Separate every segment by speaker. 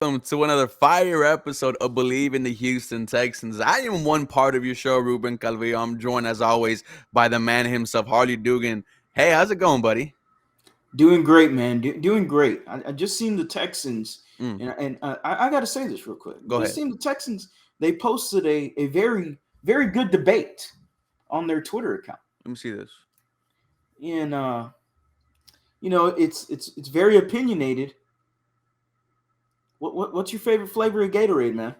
Speaker 1: welcome to another fire episode of Believe in the Houston Texans. I am one part of your show, Ruben Calvillo. I'm joined, as always, by the man himself, Harley Dugan. Hey, how's it going, buddy?
Speaker 2: Doing great, man. Doing great. I just seen the Texans,
Speaker 1: Mm,
Speaker 2: and I got to say this real quick.
Speaker 1: go
Speaker 2: Just
Speaker 1: ahead.
Speaker 2: seen the Texans. They posted a very good debate on their Twitter account,
Speaker 1: Let me see this.
Speaker 2: and it's very opinionated. What's your favorite flavor of Gatorade, man?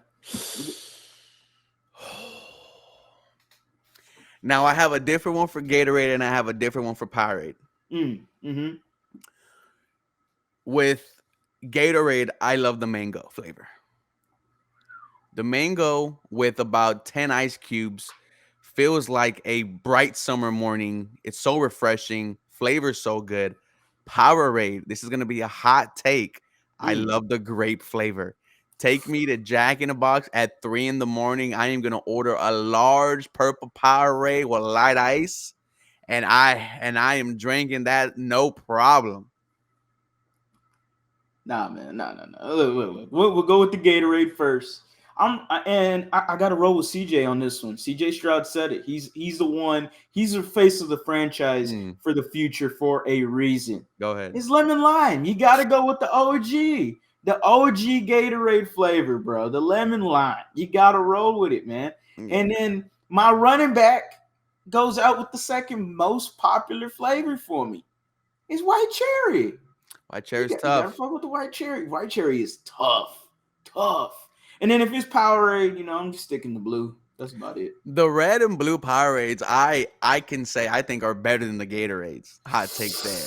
Speaker 1: Now, I have a different one for Gatorade and I have a different one for Powerade.
Speaker 2: Mm-hmm.
Speaker 1: With Gatorade, I love the mango flavor. The mango with about 10 ice cubes feels like a bright summer morning. It's so refreshing. Flavor's so good. Powerade, this is going to be a hot take. I
Speaker 2: Mm.
Speaker 1: love the grape flavor. Take me to Jack in the Box at 3 in the morning. I am going to order a large purple Powerade with light ice. And I am drinking that no problem.
Speaker 2: Nah, man, no. Look. We'll go with the Gatorade first. I got to roll with CJ on this one. CJ Stroud said it. He's the one. He's the face of the franchise
Speaker 1: Mm,
Speaker 2: for the future for a reason.
Speaker 1: go ahead.
Speaker 2: It's lemon lime. You got to go with the OG Gatorade flavor, bro. The lemon lime. You got to roll with it, man.
Speaker 1: Yeah.
Speaker 2: And then my running back goes out with the second most popular flavor for me. It's white cherry.
Speaker 1: White
Speaker 2: You
Speaker 1: cherry's
Speaker 2: got you gotta
Speaker 1: tough.
Speaker 2: fuck with the white cherry. White cherry is tough. And then if it's Powerade, I'm just sticking to blue. That's about it.
Speaker 1: The red and blue Powerades, I can say I think are better than the Gatorades. Hot take there.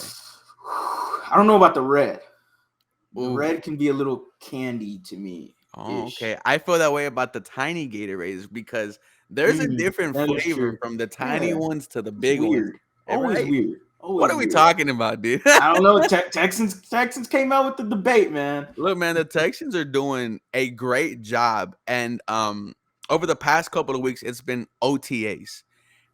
Speaker 2: I don't know about the red. The
Speaker 1: Ooh.
Speaker 2: red can be a little candy to me
Speaker 1: Oh,
Speaker 2: ish.
Speaker 1: okay. I feel that way about the tiny Gatorades because there's a different
Speaker 2: That is
Speaker 1: flavor
Speaker 2: true.
Speaker 1: from the tiny
Speaker 2: Yeah,
Speaker 1: ones to the
Speaker 2: it's
Speaker 1: big ones.
Speaker 2: weird. Always
Speaker 1: Right?
Speaker 2: weird.
Speaker 1: What
Speaker 2: Always
Speaker 1: are we
Speaker 2: weird.
Speaker 1: talking about, dude?
Speaker 2: I don't know. Texans came out with the debate, man.
Speaker 1: Look, man, the Texans are doing a great job. And over the past couple of weeks, it's been OTAs.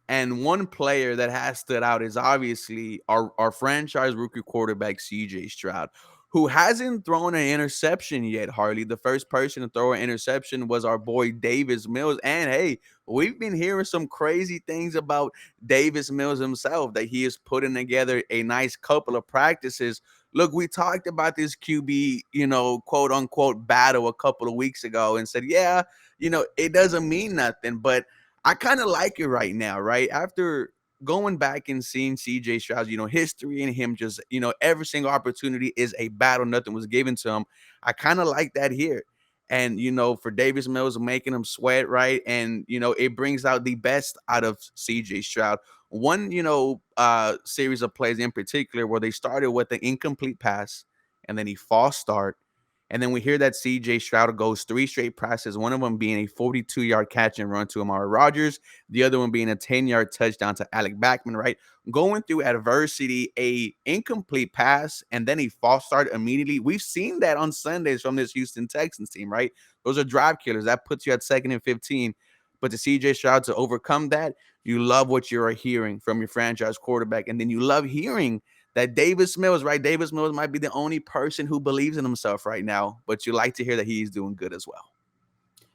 Speaker 1: And one player that has stood out is obviously our franchise rookie quarterback, CJ Stroud, who hasn't thrown an interception yet, Harley. The first person to throw an interception was our boy Davis Mills. And hey, we've been hearing some crazy things about Davis Mills himself, that he is putting together a nice couple of practices. Look, we talked about this QB, quote unquote battle a couple of weeks ago and said, yeah, it doesn't mean nothing. But I kind of like it right now, right? After going back and seeing CJ Stroud's, history and him just, every single opportunity is a battle. Nothing was given to him. I kind of like that here. And, for Davis Mills making him sweat, right? And, it brings out the best out of CJ Stroud. One, series of plays in particular where they started with an incomplete pass and then he false start. And then we hear that CJ Stroud goes 3 straight passes, one of them being a 42-yard catch and run to Amari Rogers, the other one being a 10-yard touchdown to Alec Backman, right? Going through adversity, a incomplete pass, and then a false start immediately. We've seen that on Sundays from this Houston Texans team, right? Those are drive killers. That puts you at 2nd and 15. But to CJ Stroud to overcome that, you love what you're hearing from your franchise quarterback. And then you love hearing that Davis Mills, right? Davis Mills might be the only person who believes in himself right now, but you like to hear that he's doing good as well.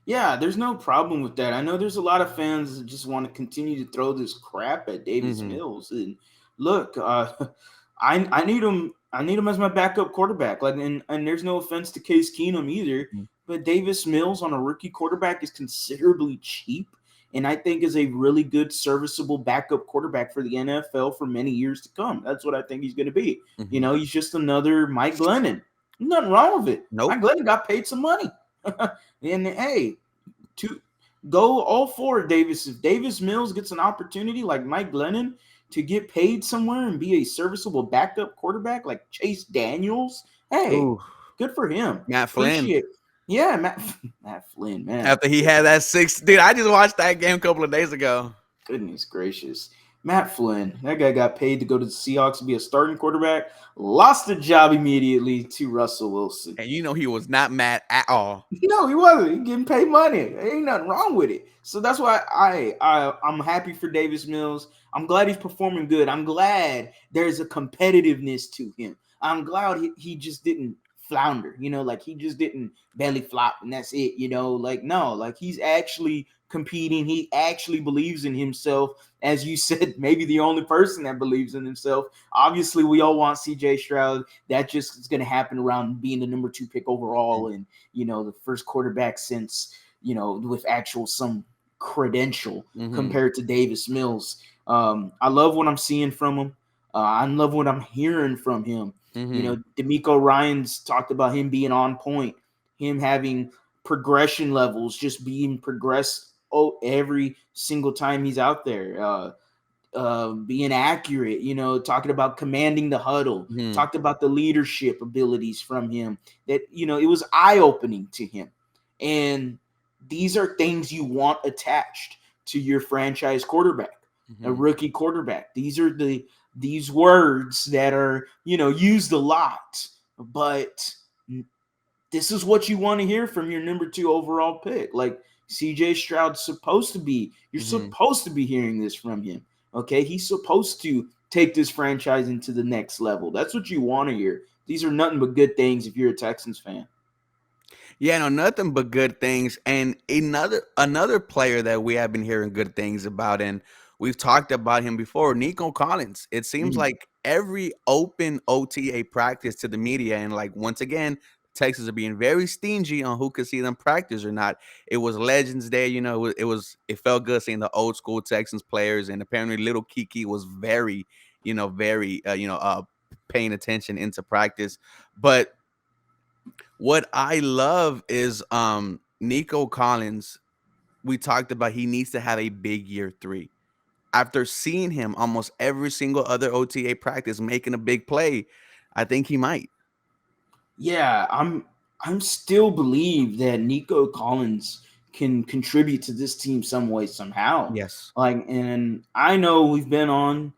Speaker 2: Yeah, there's no problem with that. I know there's a lot of fans that just want to continue to throw this crap at Davis
Speaker 1: Mm-hmm.
Speaker 2: Mills. And look, I need him. I need him as my backup quarterback. Like, and there's no offense to Case Keenum either, but Davis Mills on a rookie quarterback is considerably cheap, and I think is a really good, serviceable backup quarterback for the NFL for many years to come. That's what I think he's going to be.
Speaker 1: Mm-hmm.
Speaker 2: He's just another Mike Glennon. Nothing wrong with it. Mike
Speaker 1: Nope.
Speaker 2: Glennon got paid some money. And hey, to go all for it, Davis. If Davis Mills gets an opportunity like Mike Glennon to get paid somewhere and be a serviceable backup quarterback like Chase Daniels, hey,
Speaker 1: Ooh,
Speaker 2: good for him.
Speaker 1: Matt Flynn.
Speaker 2: Appreciate. Yeah, Matt Flynn, man.
Speaker 1: After he had that 6, dude, I just watched that game a couple of days ago.
Speaker 2: Goodness gracious. Matt Flynn, that guy got paid to go to the Seahawks to be a starting quarterback, lost the job immediately to Russell Wilson.
Speaker 1: And he was not mad at all.
Speaker 2: No, he wasn't. He getting paid money. There ain't nothing wrong with it. So that's why I'm happy for Davis Mills. I'm glad he's performing good. I'm glad there's a competitiveness to him. I'm glad he just didn't flounder, like he just didn't belly flop and that's it, like no, like he's actually competing. He actually believes in himself. As you said, maybe the only person that believes in himself. Obviously, we all want CJ Stroud. That just is going to happen around being the number 2 pick overall and, the first quarterback since, with actual some credential compared to Davis Mills. I love what I'm seeing from him. I love what I'm hearing from him. D'Amico Ryans talked about him being on point, him having progression levels, just being progressed every single time he's out there. Being accurate, talking about commanding the huddle, talked about the leadership abilities from him that, it was eye-opening to him. And these are things you want attached to your franchise quarterback, a rookie quarterback. These are these words that are, used a lot, but this is what you want to hear from your number 2 overall pick. Like CJ Stroud's supposed to be, you're supposed to be hearing this from him. Okay. He's supposed to take this franchise into the next level. That's what you want to hear. These are nothing but good things if you're a Texans fan.
Speaker 1: Yeah, no, nothing but good things. And another player that we have been hearing good things about, and we've talked about him before, Nico Collins. It seems like every open OTA practice to the media, and like once again, Texans are being very stingy on who could see them practice or not. It was Legends Day, it felt good seeing the old school Texans players, and apparently little Kiki was very, paying attention into practice. But what I love is Nico Collins. We talked about he needs to have a big year 3. After seeing him almost every single other OTA practice making a big play, I think he might.
Speaker 2: Yeah, I'm still believe that Nico Collins can contribute to this team some way, somehow.
Speaker 1: Yes.
Speaker 2: And I know we've been on,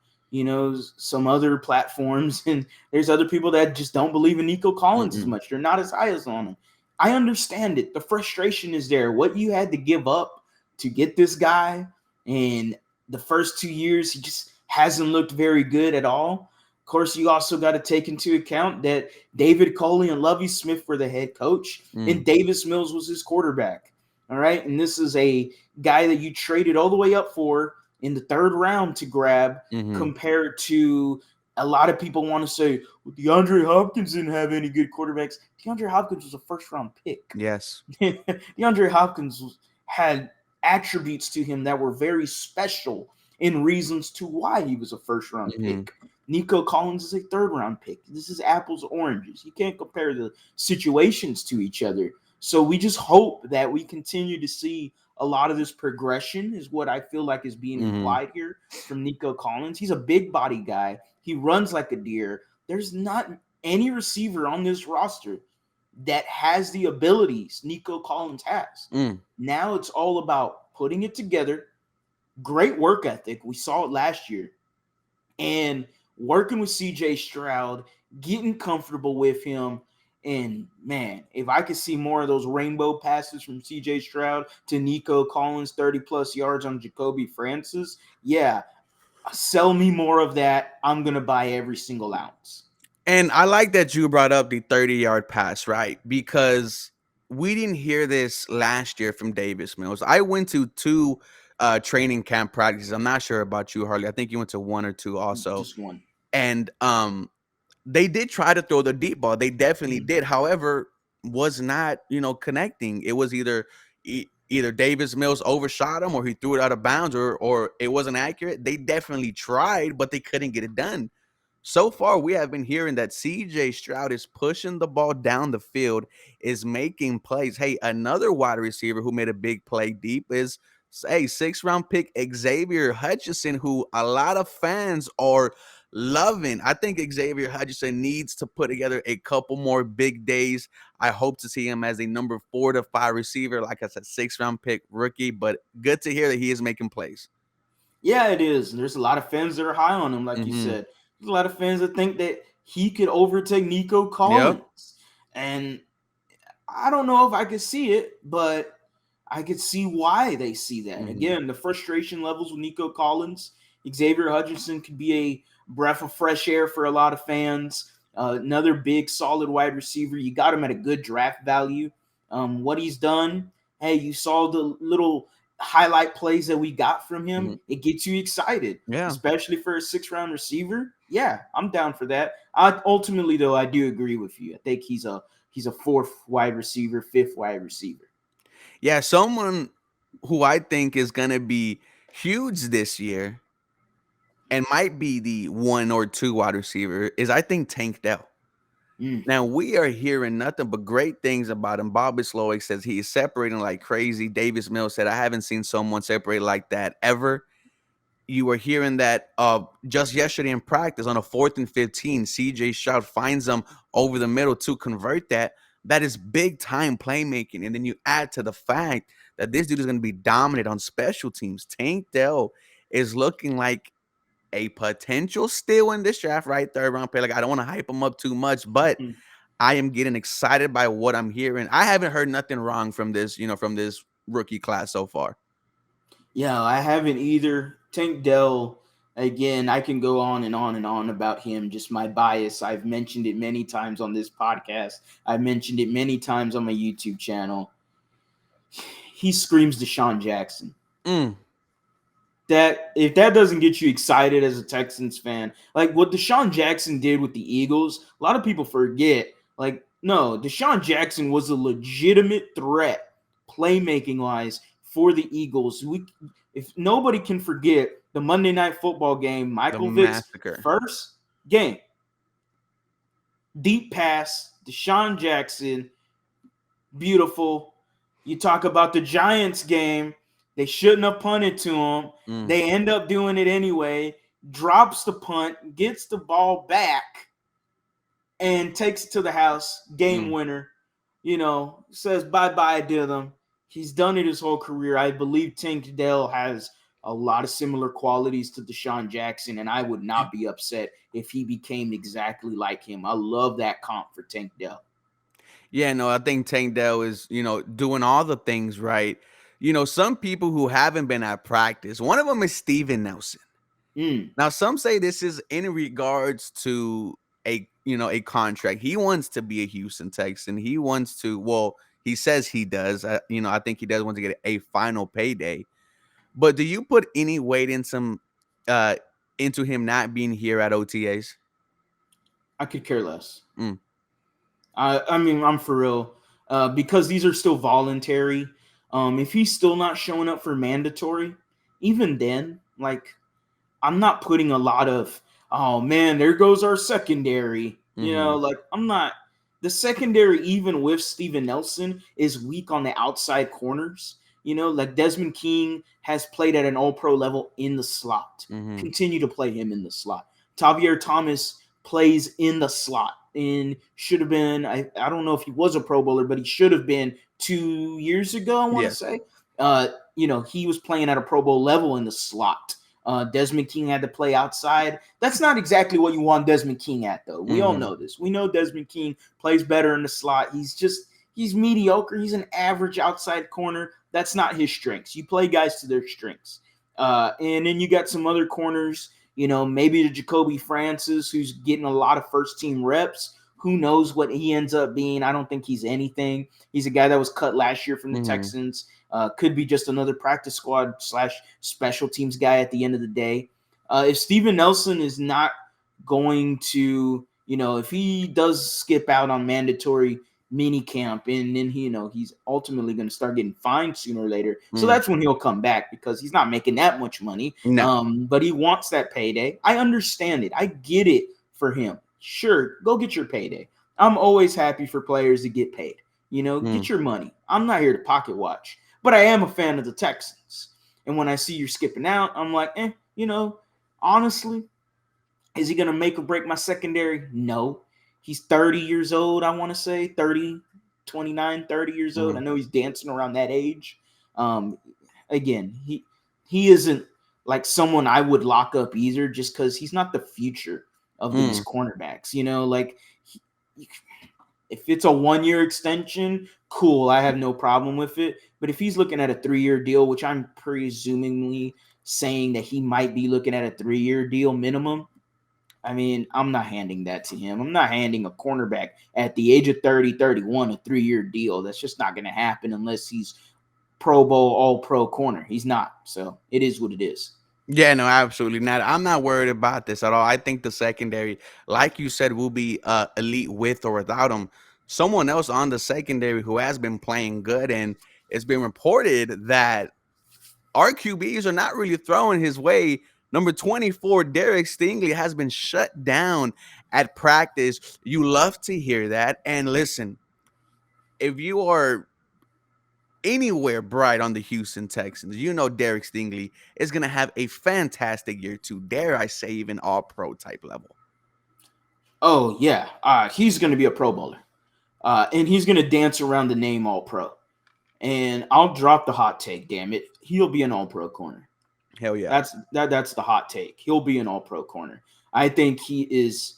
Speaker 2: some other platforms, and there's other people that just don't believe in Nico Collins as much. They're not as high as on him. I understand it. The frustration is there. What you had to give up to get this guy, and the first 2 years, he just hasn't looked very good at all. Of course, you also got to take into account that David Coley and Lovie Smith were the head coach, and Davis Mills was his quarterback. All right. And this is a guy that you traded all the way up for in the 3rd round to grab, compared to a lot of people want to say, well, DeAndre Hopkins didn't have any good quarterbacks. DeAndre Hopkins was a 1st-round pick.
Speaker 1: Yes.
Speaker 2: DeAndre Hopkins had attributes to him that were very special in reasons to why he was a 1st-round pick. Nico Collins is a 3rd-round pick. This is apples to oranges. You can't compare the situations to each other. So we just hope that we continue to see a lot of this progression is what I feel like is being implied here from Nico Collins. He's a big body guy. He runs like a deer. There's not any receiver on this roster that has the abilities Nico Collins has. Now it's all about putting it together. Great work ethic. We saw it last year. And working with CJ Stroud, getting comfortable with him. And man, if I could see more of those rainbow passes from CJ Stroud to Nico Collins, 30+ yards on Jacoby Francis, yeah, sell me more of that. I'm going to buy every single ounce.
Speaker 1: And I like that you brought up the 30-yard pass, right? Because we didn't hear this last year from Davis Mills. I went to 2 training camp practices. I'm not sure about you, Harley. I think you went to 1 or 2 also.
Speaker 2: Just 1.
Speaker 1: And they did try to throw the deep ball. They definitely did. However, was not, connecting. It was either Davis Mills overshot him, or he threw it out of bounds, or it wasn't accurate. They definitely tried, but they couldn't get it done. So far, we have been hearing that CJ Stroud is pushing the ball down the field, is making plays. Hey, another wide receiver who made a big play deep is, 6th-round pick Xavier Hutchinson, who a lot of fans are loving. I think Xavier Hutchinson needs to put together a couple more big days. I hope to see him as a number 4 to 5 receiver. Like I said, 6th-round pick rookie, but good to hear that he is making plays.
Speaker 2: Yeah, it is. And there's a lot of fans that are high on him, like you said. There's a lot of fans that think that he could overtake Nico Collins. Yep. And I don't know if I could see it, but I could see why they see that. Again, the frustration levels with Nico Collins, Xavier Hutchinson could be a breath of fresh air for a lot of fans. Another big, solid wide receiver. You got him at a good draft value. What he's done, hey, you saw the little highlight plays that we got from him.
Speaker 1: Mhm.
Speaker 2: It gets you excited,
Speaker 1: Yeah.
Speaker 2: especially for a 6th-round receiver. Yeah, I'm down for that. Ultimately, though, I do agree with you. I think he's a 4th wide receiver, 5th wide receiver.
Speaker 1: Yeah, someone who I think is gonna be huge this year and might be the 1 or 2 wide receiver is I think Tank Dell.
Speaker 2: Mm.
Speaker 1: Now we are hearing nothing but great things about him. Bobby Slowick says he is separating like crazy. Davis Mills said, I haven't seen someone separate like that ever. You were hearing that just yesterday in practice on a 4th and 15, CJ Stroud finds him over the middle to convert that. That is big time playmaking. And then you add to the fact that this dude is going to be dominant on special teams. Tank Dell is looking like a potential steal in this draft, right? 3rd round pick. Like, I don't want to hype him up too much, but I am getting excited by what I'm hearing. I haven't heard nothing wrong from this, from this rookie class so far.
Speaker 2: Yeah, I haven't either. Tank Dell, again, I can go on and on and on about him, just my bias. I've mentioned it many times on this podcast. I've mentioned it many times on my YouTube channel. He screams Deshaun Jackson.
Speaker 1: Mm.
Speaker 2: That if that doesn't get you excited as a Texans fan, like what Deshaun Jackson did with the Eagles, a lot of people forget. Like, no, Deshaun Jackson was a legitimate threat, playmaking wise, for the Eagles. If nobody can forget the Monday Night Football game,
Speaker 1: The
Speaker 2: Michael Vick's
Speaker 1: massacre.
Speaker 2: first game, deep pass, Deshaun Jackson, beautiful. You talk about the Giants game. They shouldn't have punted to him.
Speaker 1: Mm.
Speaker 2: They end up doing it anyway. Drops the punt, gets the ball back, and takes it to the house. Game winner. Says bye-bye to them. He's done it his whole career. I believe Tank Dell has a lot of similar qualities to Deshaun Jackson, and I would not be upset if he became exactly like him. I love that comp for Tank Dell.
Speaker 1: Yeah, no, I think Tank Dell is, doing all the things right. Some people who haven't been at practice, one of them is Steven Nelson. Now, some say this is in regards to a contract. He wants to be a Houston Texan. He wants to, well, he says he does. I think he does want to get a final payday. But do you put any weight into him not being here at OTAs?
Speaker 2: I could care less.
Speaker 1: Mm.
Speaker 2: I mean, I'm for real. Because these are still voluntary. If he's still not showing up for mandatory, even then, like, I'm not putting a lot of, oh man, there goes our secondary.
Speaker 1: Mm-hmm.
Speaker 2: Like, I'm not. The secondary, even with Steven Nelson, is weak on the outside corners. Like Desmond King has played at an all-pro level in the slot.
Speaker 1: Mm-hmm.
Speaker 2: Continue to play him in the slot. Tavier Thomas plays in the slot and should have been, I don't know if he was a Pro Bowler, but he should have been 2 years ago, I want to say. He was playing at a Pro Bowl level in the slot. Desmond King had to play outside. That's not exactly what you want Desmond King at, though. We all know this. We know Desmond King plays better in the slot. He's mediocre. He's an average outside corner. That's not his strengths. You play guys to their strengths. And then you got some other corners, maybe the Jacoby Francis, who's getting a lot of first-team reps. Who knows what he ends up being? I don't think he's anything. He's a guy that was cut last year from the Texans. Could be just another practice squad / special teams guy at the end of the day. If Steven Nelson is not going to, if he does skip out on mandatory mini camp and then he's ultimately going to start getting fined sooner or later. So that's when he'll come back because he's not making that much money.
Speaker 1: No.
Speaker 2: But he wants that payday. I understand it. I get it for him. Sure, go get your payday. I'm always happy for players to get paid. Get your money. I'm not here to pocket watch, but I am a fan of the Texans. And when I see you're skipping out, I'm like, honestly, is he going to make or break my secondary? No. He's 30 years old, I want to say, 30, 29, 30 years old. I know he's dancing around that age. Again, he isn't like someone I would lock up either just because he's not the future of these cornerbacks. If it's a 1-year extension, cool. I have no problem with it. But if he's looking at a 3-year deal, which I'm presumably saying that he might be looking at a 3-year deal minimum, I mean, I'm not handing that to him. I'm not handing a cornerback at the age of 30, 31 a 3-year deal. That's just not going to happen unless he's Pro Bowl, all pro corner. He's not. So it is what it is.
Speaker 1: Yeah, no, absolutely not. I'm not worried about this at all. I think the secondary, like you said, will be elite with or without him. Someone else on the secondary who has been playing good, and it's been reported that our QBs are not really throwing his way. Number 24, Derek Stingley, has been shut down at practice. You love to hear that. And listen, if you are anywhere bright on the Houston Texans, you know Derek Stingley is going to have a fantastic year too. Dare I say, even all pro type level.
Speaker 2: Oh, yeah. He's going to be a Pro Bowler. And he's going to dance around the name All Pro. And I'll drop the hot take, damn it. He'll be an All Pro corner.
Speaker 1: Hell yeah.
Speaker 2: That's the hot take. He'll be an All Pro corner. I think he is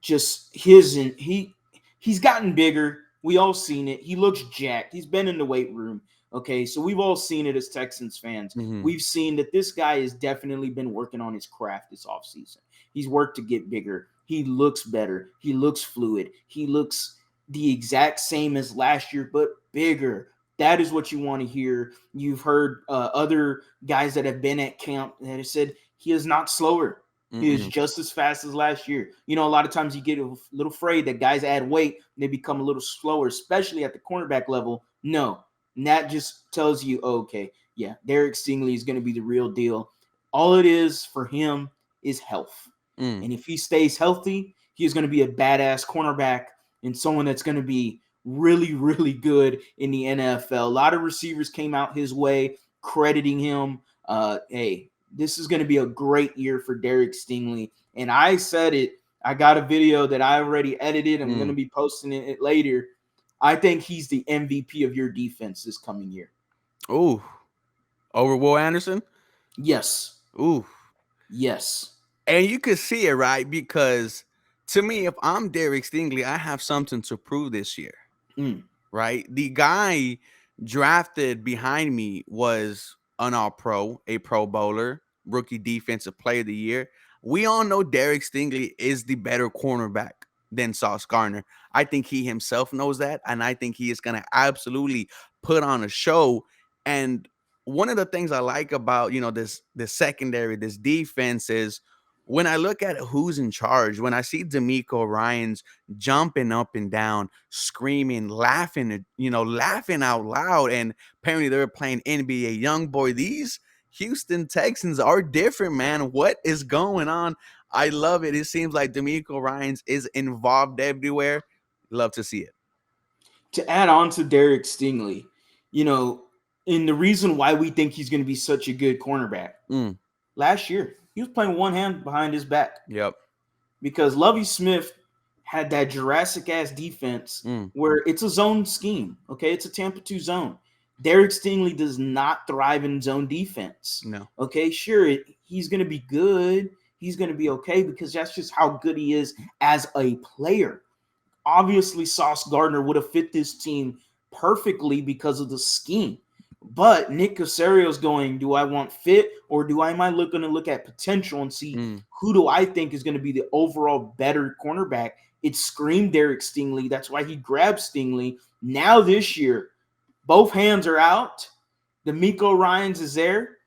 Speaker 2: just he's gotten bigger. We all seen it. He looks jacked. He's been in the weight room. Okay, so we've all seen it as Texans fans.
Speaker 1: Mm-hmm.
Speaker 2: We've seen that this guy has definitely been working on his craft this offseason. He's worked to get bigger. He looks better. He looks fluid. He looks the exact same as last year, but bigger. That is what you want to hear. You've heard other guys that have been at camp that have said he is not slower. He is just as fast as last year. You know, a lot of times you get a little afraid that guys add weight and they become a little slower, especially at the cornerback level. No, and that just tells you, okay, yeah, Derek Stingley is going to be the real deal. All it is for him is health. And if he stays healthy, he is going to be a badass cornerback and someone that's going to be really, really good in the NFL. A lot of receivers came out his way crediting him. Hey, this is going to be a great year for Derek Stingley. And I said it. I got a video that I already edited. I'm going to be posting it later. I think he's the MVP of your defense this coming year.
Speaker 1: Ooh. Over Will Anderson?
Speaker 2: Yes.
Speaker 1: Ooh.
Speaker 2: Yes.
Speaker 1: And you could see it, right? Because to me, if I'm Derek Stingley, I have something to prove this year. Right? The guy drafted behind me was an all-pro, a Pro Bowler, rookie defensive player of the year. We all know Derek Stingley is the better cornerback than Sauce Gardner. I think he himself knows that, and I think he is going to absolutely put on a show. And one of the things I like about, this secondary, this defense is when I look at who's in charge, when I see D'Amico Ryans jumping up and down, screaming, laughing, laughing out loud, and apparently they're playing NBA YoungBoy. These Houston Texans are different, man. What is going on? I love it. It seems like D'Amico Ryans is involved everywhere. Love to see it.
Speaker 2: To add on to Derek Stingley, and the reason why we think he's going to be such a good cornerback, last year, he was playing one hand behind his back.
Speaker 1: Yep.
Speaker 2: Because Lovie Smith had that Jurassic-ass defense where it's a zone scheme, okay? It's a Tampa 2 zone. Derek Stingley does not thrive in zone defense.
Speaker 1: No.
Speaker 2: Okay, sure, he's going to be good. He's going to be okay because that's just how good he is as a player. Obviously, Sauce Gardner would have fit this team perfectly because of the scheme. But Nick Caserio's going, do I want fit or am I going to look at potential and see who do I think is going to be the overall better cornerback? It screamed Derek Stingley. That's why he grabbed Stingley. Now this year, both hands are out. D'Amico Ryans is there.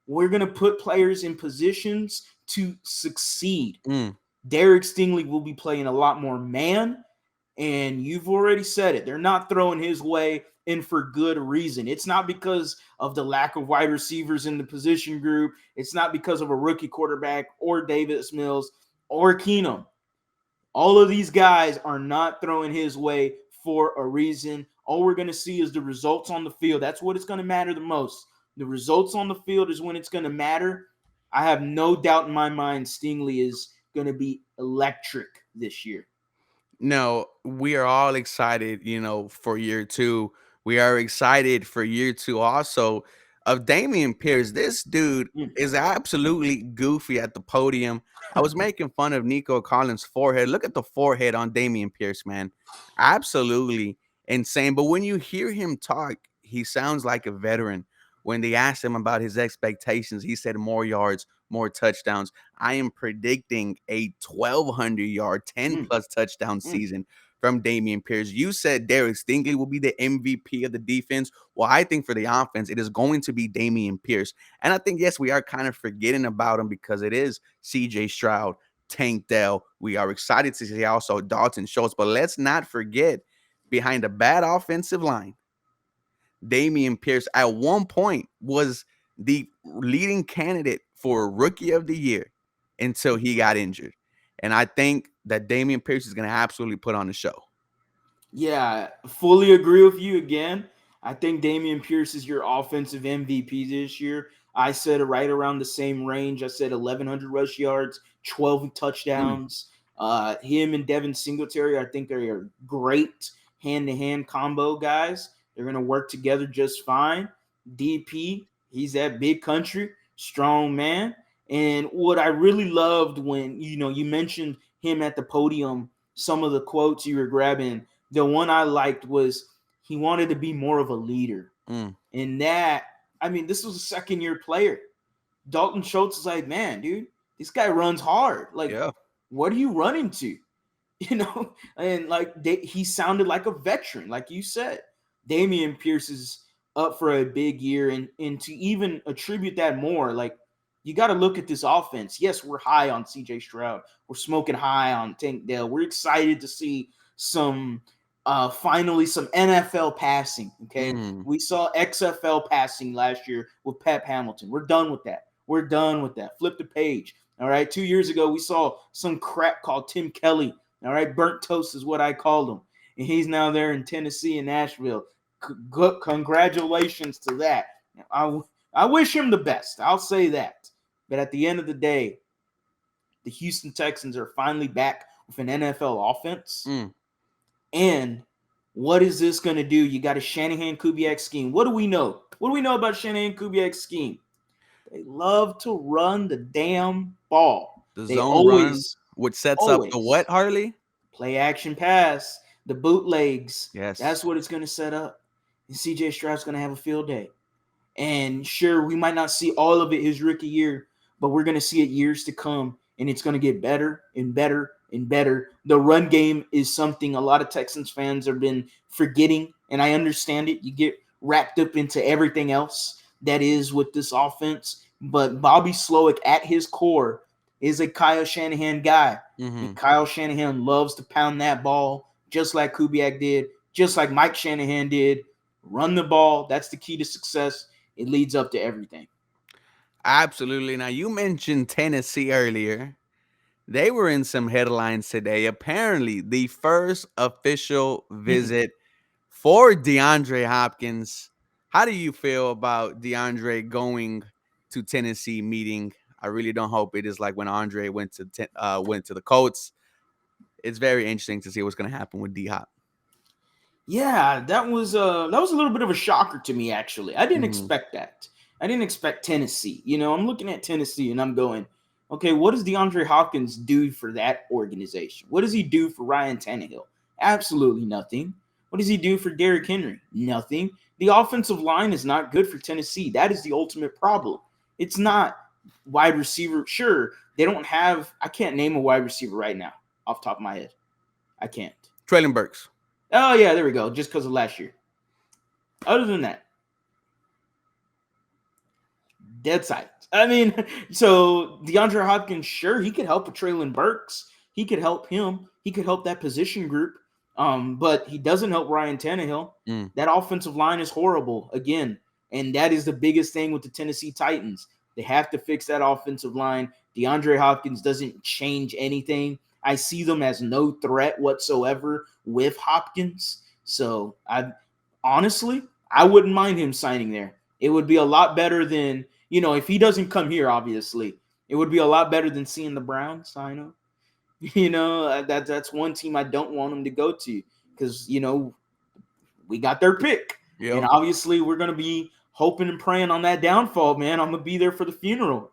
Speaker 2: We're going to put players in positions to succeed. Derek Stingley will be playing a lot more man. And you've already said it. They're not throwing his way, and for good reason. It's not because of the lack of wide receivers in the position group. It's not because of a rookie quarterback or Davis Mills or Keenum. All of these guys are not throwing his way for a reason. All we're going to see is the results on the field. That's what it's going to matter the most. The results on the field is when it's going to matter. I have no doubt in my mind Stingley is going to be electric this year.
Speaker 1: No, we are all excited, for year two. We are excited for year two also of Damian Pierce. This dude is absolutely goofy at the podium. I was making fun of Nico Collins' forehead. Look at the forehead on Damian Pierce, man. Absolutely insane. But when you hear him talk, he sounds like a veteran. When they asked him about his expectations, he said more yards, more touchdowns. I am predicting a 1,200-yard, 10
Speaker 2: Mm,
Speaker 1: plus touchdown
Speaker 2: mm.
Speaker 1: season from Dameon Pierce. You said Derek Stingley will be the MVP of the defense. Well, I think for the offense, it is going to be Dameon Pierce. And I think, yes, we are kind of forgetting about him because it is CJ Stroud, Tank Dell. We are excited to see also Dalton Schultz. But let's not forget, behind a bad offensive line, Dameon Pierce at one point was the leading candidate for Rookie of the Year until he got injured. And I think that Dameon Pierce is going to absolutely put on the show.
Speaker 2: Yeah, fully agree with you again. I think Dameon Pierce is your offensive MVP this year. I said right around the same range. I said 1,100 rush yards, 12
Speaker 1: Mm,
Speaker 2: touchdowns. Him and Devin Singletary, I think they're a great hand-to-hand combo, guys. They're going to work together just fine. DP, he's that big country, strong man. And what I really loved when, you mentioned him at the podium, some of the quotes you were grabbing, the one I liked was he wanted to be more of a leader.
Speaker 1: mm,
Speaker 2: And that, I mean, this was a second-year player. Dalton Schultz is like, man, dude, this guy runs hard. Like,
Speaker 1: yeah.
Speaker 2: what are you running to? And like he sounded like a veteran, like you said. Dameon Pierce is up for a big year, and to even attribute that more, like you got to look at this offense. Yes, we're high on CJ Stroud. We're smoking high on Tank Dell. We're excited to see some finally some NFL passing. Okay.
Speaker 1: Mm.
Speaker 2: We saw XFL passing last year with Pep Hamilton. We're done with that. We're done with that. Flip the page. All right. 2 years ago, we saw some crap called Tim Kelly. All right. Burnt toast is what I called him. And he's now there in Tennessee and Nashville. Congratulations to that. I wish him the best. I'll say that. But at the end of the day, the Houston Texans are finally back with an NFL offense.
Speaker 1: Mm.
Speaker 2: And what is this going to do? You got a Shanahan Kubiak scheme. What do we know? What do we know about Shanahan Kubiak's scheme? They love to run the damn ball.
Speaker 1: The
Speaker 2: They
Speaker 1: zone run,
Speaker 2: always,
Speaker 1: which sets up the
Speaker 2: always
Speaker 1: what, Harley?
Speaker 2: play action pass, the bootlegs.
Speaker 1: Yes.
Speaker 2: That's what it's going to set up. And CJ Stroud's going to have a field day. And sure, we might not see all of it his rookie year, but we're going to see it years to come. And it's going to get better and better and better. The run game is something a lot of Texans fans have been forgetting, and I understand it. You get wrapped up into everything else that is with this offense. But Bobby Slowick, at his core, is a Kyle Shanahan guy.
Speaker 1: Mm-hmm.
Speaker 2: And Kyle Shanahan loves to pound that ball just like Kubiak did, just like Mike Shanahan did. Run the ball. That's the key to success. It leads up to everything.
Speaker 1: Absolutely. Now, you mentioned Tennessee earlier. They were in some headlines today. Apparently, the first official visit for DeAndre Hopkins. How do you feel about DeAndre going to Tennessee meeting? I really don't hope it is like when Andre went to the Colts. It's very interesting to see what's going to happen with D Hop.
Speaker 2: Yeah, that was a little bit of a shocker to me, actually. I didn't
Speaker 1: Mm-hmm.
Speaker 2: expect that. I didn't expect Tennessee. I'm looking at Tennessee and I'm going, okay, what does DeAndre Hopkins do for that organization? What does he do for Ryan Tannehill? Absolutely nothing. What does he do for Derrick Henry? Nothing. The offensive line is not good for Tennessee. That is the ultimate problem. It's not wide receiver. Sure, they don't have, I can't name a wide receiver right now off the top of my head. I can't.
Speaker 1: Traylon Burks.
Speaker 2: Oh, yeah, there we go. Just because of last year. Other than that, dead silence. I mean, so DeAndre Hopkins, sure, he could help with Traylon Burks. He could help him. He could help that position group. But he doesn't help Ryan Tannehill.
Speaker 1: Mm.
Speaker 2: That offensive line is horrible again. And that is the biggest thing with the Tennessee Titans. They have to fix that offensive line. DeAndre Hopkins doesn't change anything. I see them as no threat whatsoever with Hopkins. So I wouldn't mind him signing there. It would be a lot better than, if he doesn't come here, obviously, it would be a lot better than seeing the Browns sign him. That's one team I don't want him to go to because, we got their pick.
Speaker 1: Yep.
Speaker 2: And obviously we're going to be hoping and praying on that downfall, man. I'm going to be there for the funeral.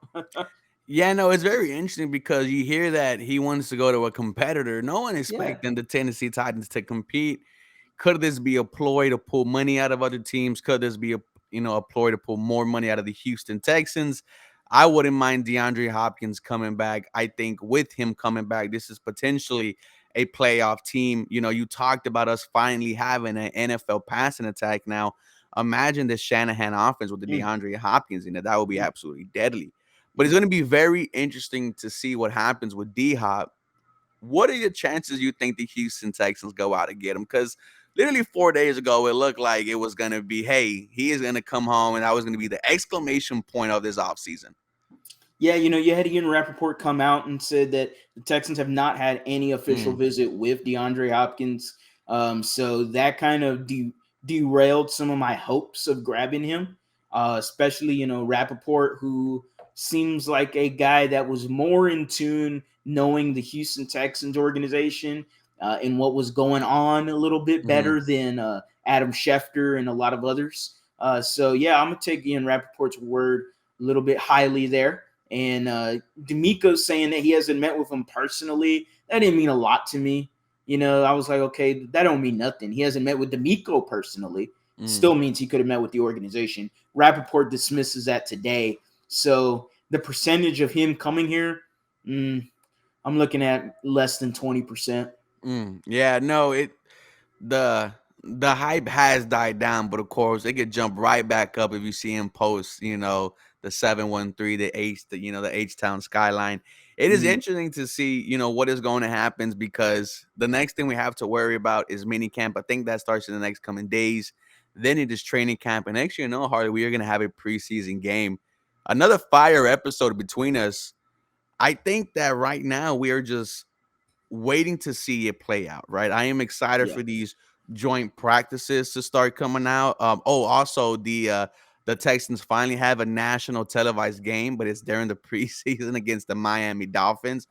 Speaker 1: Yeah, no, it's very interesting because you hear that he wants to go to a competitor. No one expecting the Tennessee Titans to compete. Could this be a ploy to pull money out of other teams? Could this be a ploy to pull more money out of the Houston Texans? I wouldn't mind DeAndre Hopkins coming back. I think with him coming back, this is potentially a playoff team. You talked about us finally having an NFL passing attack now. Imagine the Shanahan offense with the
Speaker 2: Mm,
Speaker 1: DeAndre Hopkins in it. That would be
Speaker 2: mm,
Speaker 1: absolutely deadly. But it's
Speaker 2: mm.
Speaker 1: going to be very interesting to see what happens with D Hop. What are your chances you think the Houston Texans go out and get him? Because literally 4 days ago, it looked like it was going to be, hey, he is going to come home, and that was going to be the exclamation point of this offseason.
Speaker 2: Yeah, you had Ian Rappaport come out and said that the Texans have not had any official
Speaker 1: Mm,
Speaker 2: visit with DeAndre Hopkins. So that kind of derailed some of my hopes of grabbing him, especially, Rappaport, who seems like a guy that was more in tune knowing the Houston Texans organization and what was going on a little bit
Speaker 1: mhm.
Speaker 2: better than Adam Schefter and a lot of others. So, yeah, I'm going to take Ian Rappaport's word a little bit highly there. And D'Amico saying that he hasn't met with him personally, that didn't mean a lot to me. I was like, okay, that don't mean nothing. He hasn't met with D'Amico personally.
Speaker 1: Mm.
Speaker 2: Still means he could have met with the organization. Rappaport dismisses that today. So the percentage of him coming here, I'm looking at less than 20%.
Speaker 1: Yeah, no, the the hype has died down, but of course it could jump right back up if you see him post, the 713, the H Town skyline. It is
Speaker 2: Mm,
Speaker 1: interesting to see, what is going to happen because the next thing we have to worry about is mini camp. I think that starts in the next coming days. Then it is training camp. And next year, Harley, we are gonna have a preseason game. Another fire episode between us. I think that right now we are just waiting to see it play out, right? I am excited
Speaker 2: yeah.
Speaker 1: for these joint practices to start coming out. Also the Texans finally have a national televised game, but it's during the preseason against the Miami Dolphins.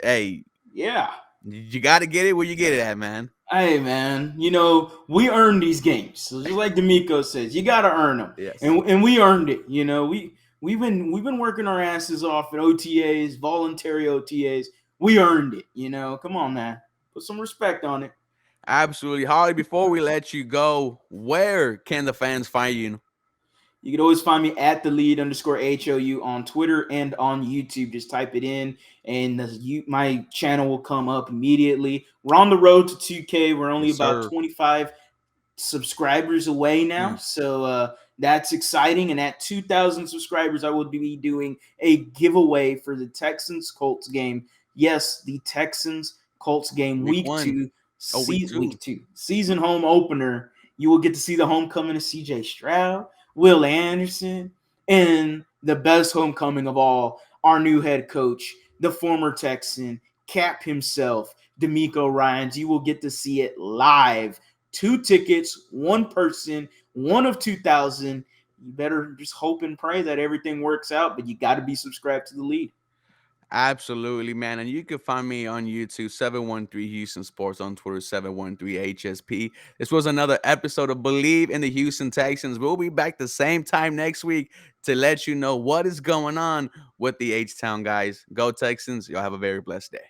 Speaker 1: Hey,
Speaker 2: Yeah.
Speaker 1: you got to get it where you get it at, man.
Speaker 2: Hey man, we earned these games. So just like D'Amico says, you got to earn them,
Speaker 1: Yes.
Speaker 2: and we earned it. We've been working our asses off at OTAs, voluntary OTAs. We earned it. Come on, man, put some respect on it.
Speaker 1: Absolutely. Holly, before we let you go, where can the fans find you?
Speaker 2: You can always find me at @the_lead_HOU on Twitter and on YouTube. Just type it in, and my channel will come up immediately. We're on the road to 2K. We're only
Speaker 1: Yes,
Speaker 2: about
Speaker 1: sir.
Speaker 2: 25 subscribers away now.
Speaker 1: Mm.
Speaker 2: So that's exciting. And at 2,000 subscribers, I will be doing a giveaway for the Texans Colts game. Yes, the Texans Colts game,
Speaker 1: Week
Speaker 2: week
Speaker 1: one.
Speaker 2: two,
Speaker 1: Oh, week two.
Speaker 2: season home opener. You will get to see the homecoming of CJ Stroud, Will Anderson, and the best homecoming of all, our new head coach, the former Texan, Cap himself, D'Amico Ryans. You will get to see it live. 2 tickets, one person, one of 2,000. You better just hope and pray that everything works out, but you got to be subscribed to the lead.
Speaker 1: Absolutely, man. And you can find me on YouTube, 713 Houston Sports, on Twitter, 713 HSP. This was another episode of Believe in the Houston Texans. We'll be back the same time next week to let you know what is going on with the H Town guys. Go Texans. Y'all have a very blessed day.